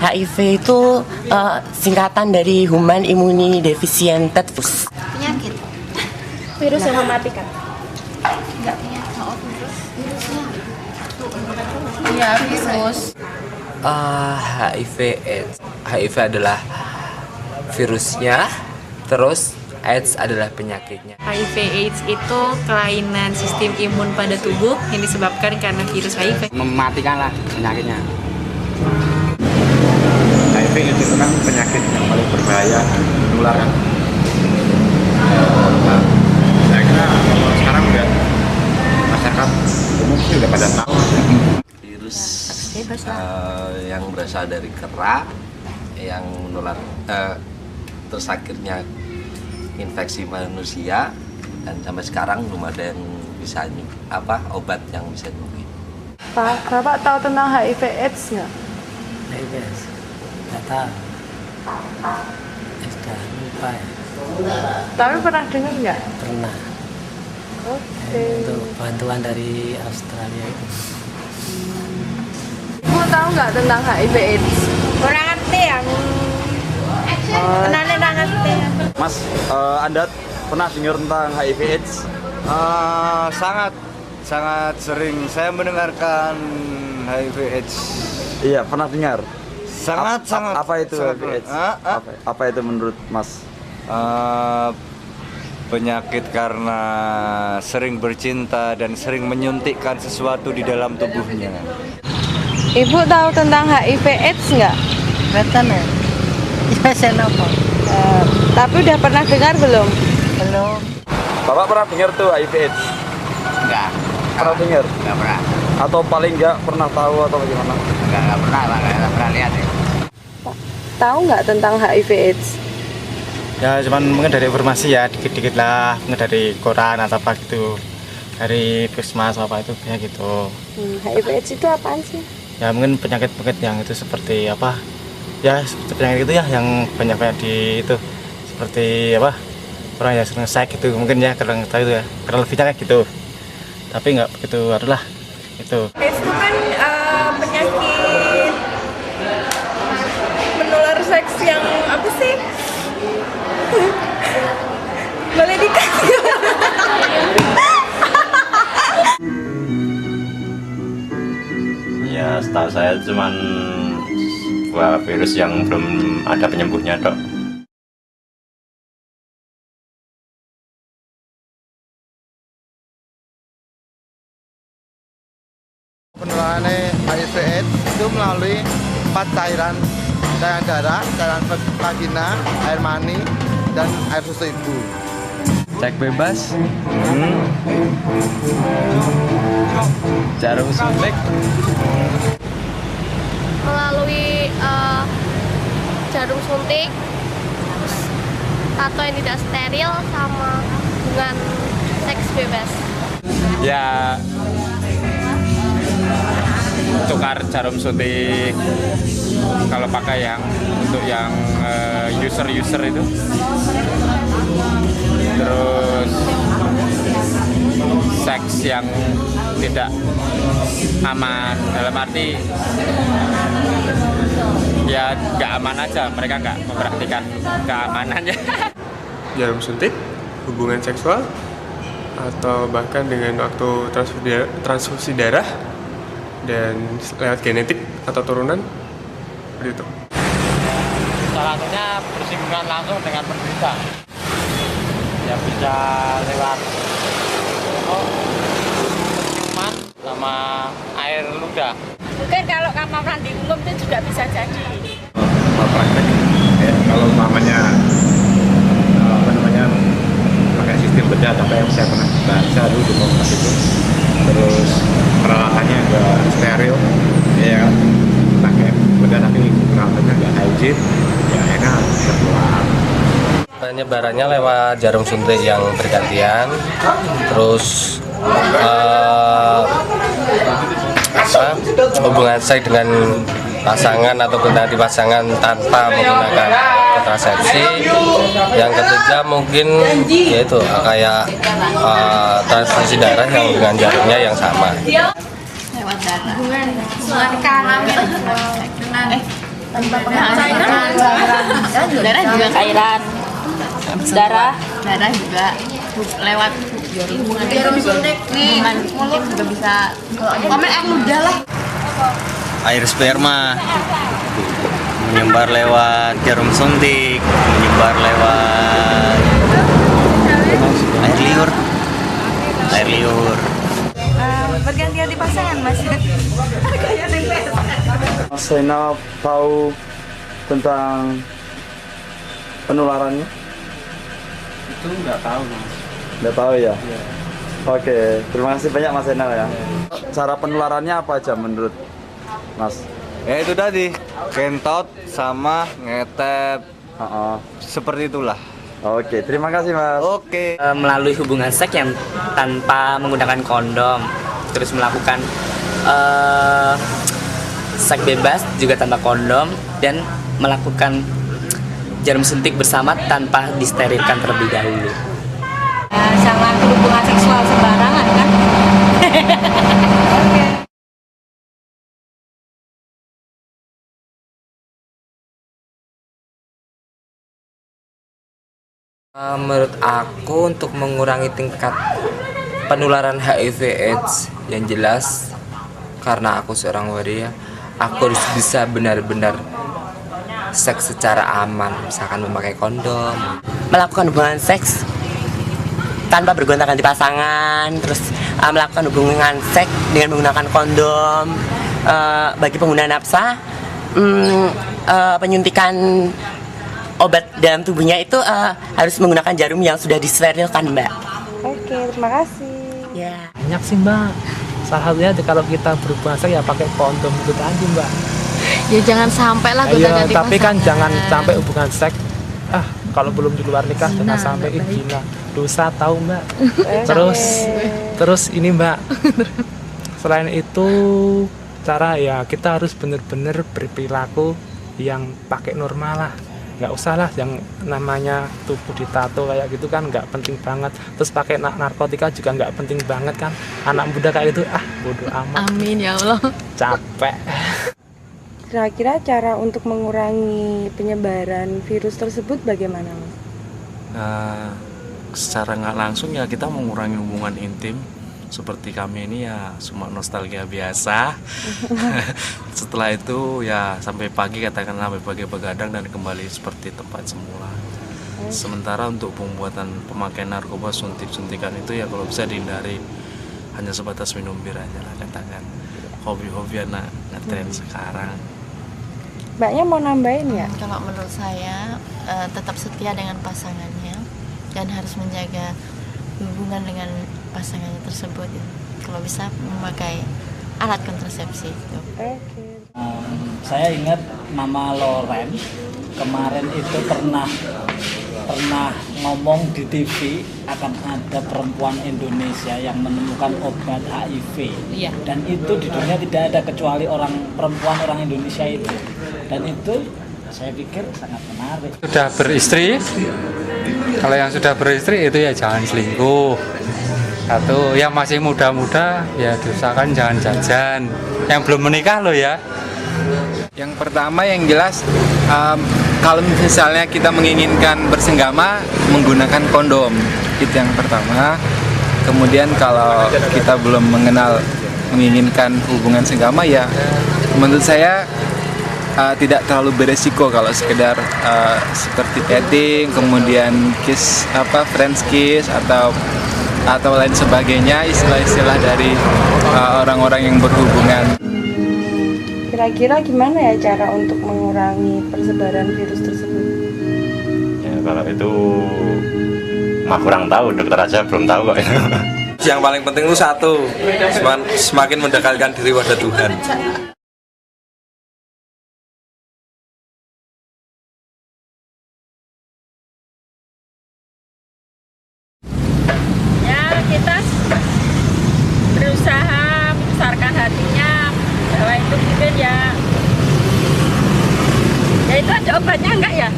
HIV itu singkatan dari Human Immunodeficiency Virus. Penyakit. Virus yang mematikan. Enggak punya virus. Virusnya. Iya, virus. HIV adalah virusnya, terus AIDS adalah penyakitnya. HIV/AIDS itu kelainan sistem imun pada tubuh yang disebabkan karena virus HIV. Mematikan lah penyakitnya. HIV itu kan penyakit yang paling berbahaya menular kan. Saya kira kalau sekarang udah masyarakat umum sih udah pada tahu. Virus yang berasal dari kera yang menular, terus akhirnya infeksi manusia, dan sampai sekarang belum ada yang bisa obat yang bisa nyembuhin. Pak, Bapak tahu tentang HIV/AIDS nggak? HIV/AIDS? Nggak tahu. Sudah lupa ya. Tapi pernah dengar nggak? Pernah. Oke. Untuk bantuan dari Australia itu. Ibu tahu nggak tentang HIV/AIDS? Orang ngerti yang kenalin orang ngerti. Mas, Anda pernah dengar tentang HIV/AIDS? Sangat sering saya mendengarkan HIV/AIDS. Iya, pernah dengar. Sangat. Apa itu HIV/AIDS? Apa itu menurut Mas? Penyakit karena sering bercinta dan sering menyuntikkan sesuatu di dalam tubuhnya. Ibu tahu tentang HIV/AIDS nggak? Betul ya? Saya apa? Tapi udah pernah dengar belum? Belum. Bapak pernah dengar tuh HIV/AIDS? Enggak. Pernah dengar? Enggak pernah. Atau paling enggak pernah tahu atau bagaimana? Enggak pernah, enggak pernah lihat ya. Tahu nggak tentang HIV/AIDS? Ya cuman mungkin dari informasi ya, dikit-dikit lah, mungkin dari koran atau apa gitu, dari puskesmas apa itu kayak gitu. HIV/AIDS itu apaan sih? Ya mungkin penyakit-penyakit yang itu seperti apa, ya seperti penyakit itu ya yang banyak di itu, seperti apa, orang yang sering seks gitu mungkin ya, kurang tahu itu ya, kurang lebihnya kayak gitu, tapi nggak begitu adalah itu. AIDS itu kan penyakit menular seks yang apa sih? Boleh dikasih? Ya setahu saya cuman sebuah virus yang belum ada penyembuhnya dok. Penularan HIV/AIDS itu melalui 4 cairan darah, cairan vagina, air mani, dan air susu ibu. Cek bebas, jarum suntik, Melalui jarum suntik, terus tato yang tidak steril, sama hubungan seks bebas. Ya tukar jarum suntik kalau pakai yang untuk yang user itu, terus seks yang tidak aman, dalam arti ya nggak aman aja, mereka nggak memperhatikan keamanannya. Jarum suntik, hubungan seksual, atau bahkan dengan waktu transfusi darah, dan lewat genetik atau turunan, seperti itu. Salah satunya bersinggungan langsung dengan penderita, ya bisa lewat ciuman sama air ludah. Mungkin kalau kamar mandi umum itu juga bisa jadi. Praktek ya, kalau namanya pakai sistem bedah atau yang saya pernah baca dulu di Kompas itu, terus peralatannya agak steril ya kan, pakai bedah tapi peralatannya agak hygiene ya, enak tertular. penyebarannya lewat jarum suntik yang bergantian, terus hubungan seks dengan pasangan atau ganti pasangan tanpa menggunakan kontrasepsi. Yang ketiga mungkin yaitu kayak transfusi darah yang dengan jarumnya yang sama. Lewat darah. Hubungan kelamin dengan Darah juga cairan. Darah juga lewat jarum suntik nih. Mulut juga bisa. Komen air ludah lah. Air sperma menyebar lewat jarum suntik, menyebar lewat air liur. Berganti-ganti pasangan Mas. Mas Zainal tahu tentang penularannya? Itu nggak tahu Mas. Nggak tahu ya? Iya. Oke, terima kasih banyak Mas Zainal ya. Cara penularannya apa aja menurut Mas? Ya itu tadi, kentot sama ngetep. Seperti itulah. Oke, terima kasih Mas. Oke. Melalui hubungan seks yang tanpa menggunakan kondom, terus melakukan seks bebas juga tanpa kondom, dan melakukan jarum suntik bersama tanpa disterilkan terlebih dahulu. Jangan hubungan seksual sembarangan kan? Menurut aku untuk mengurangi tingkat penularan HIV/AIDS yang jelas, karena aku seorang waria, aku harus bisa benar-benar seks secara aman, misalkan memakai kondom, Melakukan hubungan seks tanpa bergonta-ganti pasangan, terus melakukan hubungan seks dengan menggunakan kondom. Bagi pengguna nafsa, penyuntikan obat dalam tubuhnya itu harus menggunakan jarum yang sudah disterilkan, Mbak. Oke, terima kasih. Ya. Banyak sih Mbak. Salah satunya kalau kita berhubungan seks ya pakai kondom itu tadi Mbak. Ya jangan sampai lah gonta-ganti tapi pasangan. Kan jangan sampai hubungan seks. Kalau belum di luar nikah jangan sampai gila. Dosa tahu Mbak. Terus ini Mbak. Selain itu cara ya kita harus benar-benar berperilaku yang pakai normal lah. Nggak usah lah yang namanya tubuh ditato kayak gitu kan nggak penting banget. Terus pakai narkotika juga nggak penting banget kan. Anak muda kayak gitu bodoh amat. Amin ya Allah. Capek. Kira-kira cara untuk mengurangi penyebaran virus tersebut bagaimana Mas? Secara nggak langsung ya kita mengurangi hubungan intim. Seperti kami ini ya cuma nostalgia biasa. Setelah itu ya sampai pagi, katakanlah sampai pagi begadang dan kembali seperti tempat semula. Sementara untuk pembuatan pemakaian narkoba suntik-suntikan itu ya kalau bisa dihindari, hanya sebatas minum bir aja lah, katakan hobi-hobi anak ngetren sekarang. Mbaknya mau nambahin ya? Kalau menurut saya tetap setia dengan pasangannya dan harus menjaga hubungan dengan pasangannya tersebut. Kalau bisa memakai alat kontrasepsi. Saya ingat nama Loren kemarin itu pernah ngomong di TV akan ada perempuan Indonesia yang menemukan obat HIV. Iya. Dan itu di dunia tidak ada kecuali perempuan orang Indonesia itu. Dan itu saya pikir sangat menarik. Sudah beristri, kalau yang sudah beristri itu ya jangan selingkuh. Satu, yang masih muda-muda ya diusahakan jangan jajan. Yang belum menikah loh ya. Yang pertama yang jelas, kalau misalnya kita menginginkan bersenggama menggunakan kondom, itu yang pertama. Kemudian kalau kita belum menginginkan hubungan senggama ya menurut saya tidak terlalu beresiko kalau sekedar seperti petting, kemudian kiss, friends kiss atau lain sebagainya, istilah-istilah dari orang-orang yang berhubungan. Kira-kira gimana ya cara untuk mengurangi persebaran virus tersebut? Ya kalau itu mah kurang tahu, dokter aja belum tahu kok. Yang paling penting itu satu, semakin mendekatkan diri pada Tuhan. Kita berusaha membesarkan hatinya bahwa itu mungkin ya itu ada obatnya enggak ya?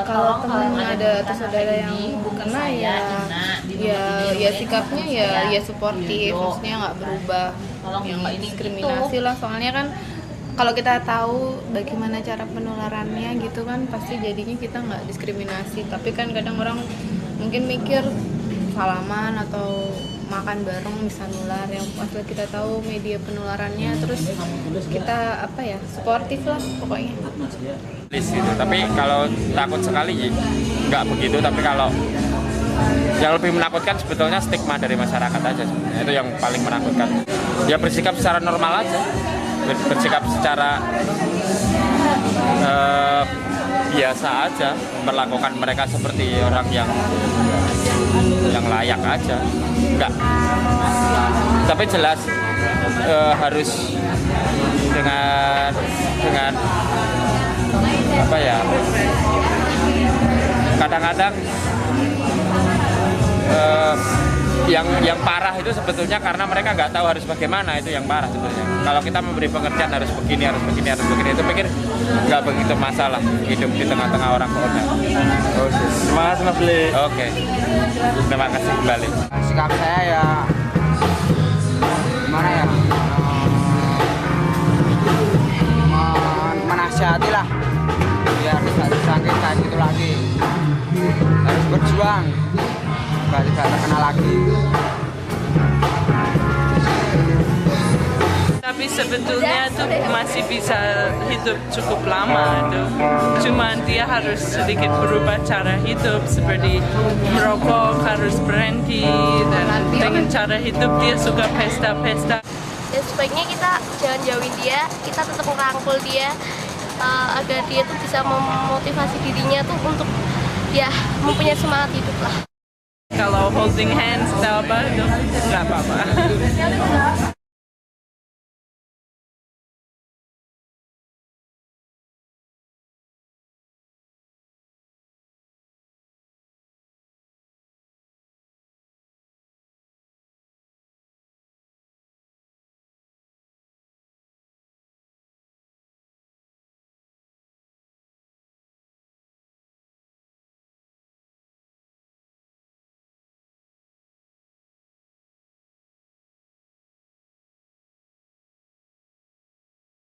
Kalau teman ada atau saudara yang kena ya sikapnya ya suportif, maksudnya nggak berubah, yang nggak diskriminasi lah. Soalnya kan kalau kita tahu bagaimana cara penularannya gitu kan, pasti jadinya kita nggak diskriminasi. Tapi kan kadang orang mungkin mikir salaman atau makan bareng bisa nular, yang pas kita tahu media penularannya, terus kita suportif lah pokoknya. Gitu. Tapi kalau takut sekali nggak begitu, tapi kalau yang lebih menakutkan sebetulnya stigma dari masyarakat aja sebenarnya. Itu yang paling menakutkan. Ya bersikap secara normal aja, bersikap secara biasa aja, memperlakukan mereka seperti orang yang layak aja, enggak. Tapi jelas harus dengan apa ya? Kadang-kadang yang parah itu sebetulnya karena mereka nggak tahu harus bagaimana, itu yang parah sebetulnya. Kalau kita memberi pengertian harus begini, itu pikir nggak begitu masalah hidup di tengah-tengah orang kota. Oke, semangat Mas Li. Oke, terima kasih kembali. Sikap saya ya gimana ya, menasihati lah biar tidak tersangkit kayak gitu lagi, harus berjuang biar tidak terkena lagi. Tapi sebetulnya tuh masih bisa hidup cukup lama tuh. Cuman dia harus sedikit berubah cara hidup, seperti merokok harus berhenti, dan dengan cara hidup dia suka pesta-pesta. Ya sebaiknya kita jangan jauhin dia, kita tetap merangkul dia agar dia tuh bisa memotivasi dirinya tuh untuk ya mempunyai semangat hidup lah. Kalau holding hands atau apa itu nggak apa-apa.